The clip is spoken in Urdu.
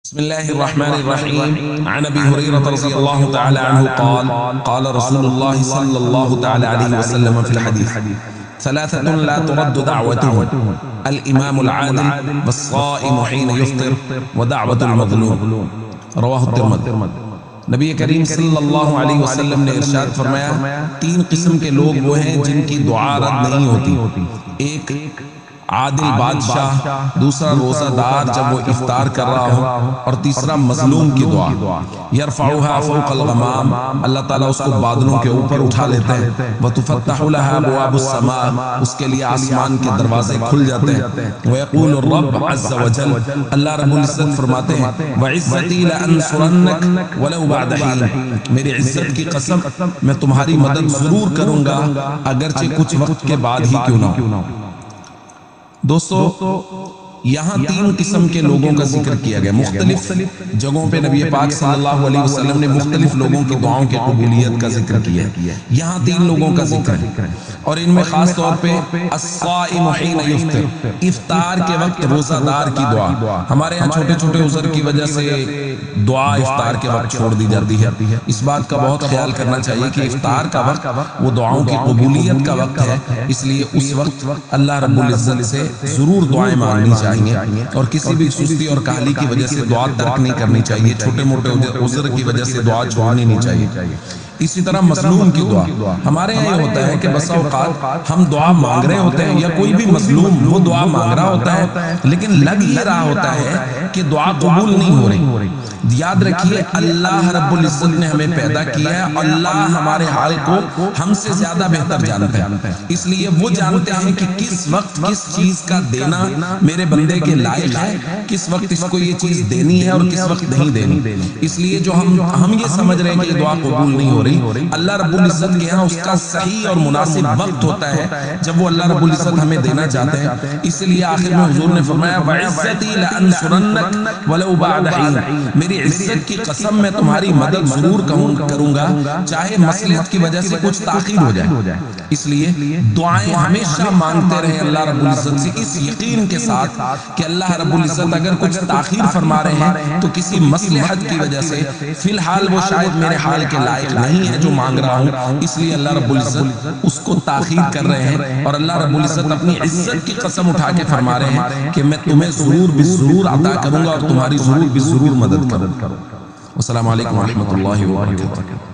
بسم الله الرحمن الرحيم. عن أبي هريرة رضي الله تعالى عنه قال قال رسول الله صلى الله تعالى عليه وسلم في الحديث: ثلاثة لا ترد دعوتهم: الإمام العادل، والصائم حين يفطر، ودعوة المظلوم. رواہ الترمذی۔ نبی کریم صلی اللہ علیہ وسلم نے ارشاد فرمایا، تین قسم کے لوگ وہ ہیں جن کی دعا رد نہیں ہوتی: ایک عادل بادشاہ، دوسرا روزہ دار جب وہ افطار کر رہا ہو، اور تیسرا مظلوم کی دعا۔ یرفعها فوق الغمام، اللہ تعالیٰ اس کو بادلوں کے اوپر اٹھا لیتے ہیں۔ وتفتح لها ابواب السماء، اس کے لیے آسمان کے دروازے کھل جاتے ہیں۔ ويقول الرب عز وجل، اللہ رب العزت فرماتے ہیں، وعزتی لانصرنک ولو بعد حین، میری عزت کی قسم میں تمہاری مدد ضرور کروں گا اگرچہ کچھ وقت کے بعد ہی کیوں نہ ہو۔ دوستو، یہاں تین قسم کے لوگوں کا ذکر کیا گیا۔ مختلف جگہوں پہ نبی پاک صلی اللہ علیہ وسلم نے مختلف لوگوں کی دعاؤں کی قبولیت کا ذکر کیا ہے۔ یہاں تین لوگوں کا ذکر ہے، اور ان میں خاص طور پہ الصائم حین یفطر، افطار کے وقت روزہ دار کی دعا۔ ہمارے یہاں چھوٹے چھوٹے عذر کی وجہ سے دعا افطار کے وقت چھوڑ دی جاتی ہے۔ اس بات کا بہت خیال کرنا چاہیے کہ افطار کا وقت وہ دعاؤں کی قبولیت کا وقت ہے، اس لیے اس وقت اللہ رب العزت سے ضرور دعائیں مانگنی چاہیے، اور کسی بھی سستی اور کاہلی کی وجہ سے دعا ترک نہیں کرنی چاہیے، چھوٹے موٹے عذر کی وجہ سے دعا چھوڑنی نہیں چاہیے۔ اسی طرح مظلوم کی دعا، ہمارے یہاں یہ ہوتا ہے کہ بسا اوقات ہم دعا مانگ رہے ہوتے ہیں، یا کوئی بھی مظلوم وہ دعا مانگ رہا ہوتا ہے، لیکن لگ یہ رہا ہوتا ہے کہ دعا قبول نہیں ہو رہی۔ یاد رکھیے، اللہ رب العزت نے ہمیں پیدا کیا ہے، اللہ ہمارے حال کو ہم سے زیادہ بہتر جانتا ہے، اس لیے وہ جانتے ہیں کہ کس وقت کس چیز کا دینا میرے بندے کے لائق ہے، کس وقت اس کو یہ چیز دینی ہے اور کس وقت نہیں دینی۔ اس لیے جو ہم یہ سمجھ رہے ہیں کہ دعا قبول نہیں ہو رہی، اللہ رب العزت کے ہاں اس کا صحیح اور مناسب وقت ہوتا ہے جب وہ اللہ رب العزت ہمیں دینا چاہتے ہیں۔ اس لیے آخر میں حضور نے فرمایا، وعزتی لانصرنک ولو بعد حین، میری عزت کی قسم میں تمہاری مدد ضرور کروں گا چاہے مصلحت کی وجہ سے کچھ تاخیر ہو جائے۔ اس لیے دعائیں ہمیشہ مانگتے رہیں اللہ رب العزت سے، اس یقین کے ساتھ کہ اللہ رب العزت اگر کچھ تاخیر فرما رہے ہیں تو کسی مصلحت کی وجہ سے، فی الحال وہ شاید میرے حال کے لائق نہیں ہے جو مانگ رہا ہوں، اس لیے اللہ رب العزت اس کو تاخیر کر رہے ہیں، اور اللہ رب العزت اپنی عزت کی قسم اٹھا کے فرما رہے ہیں کہ میں تمہیں ضرور بضرور عطا کروں گا اور تمہاری ضرور بضرور مدد کروں گا۔ السلام علیکم ورحمۃ اللہ وبرکاتہ۔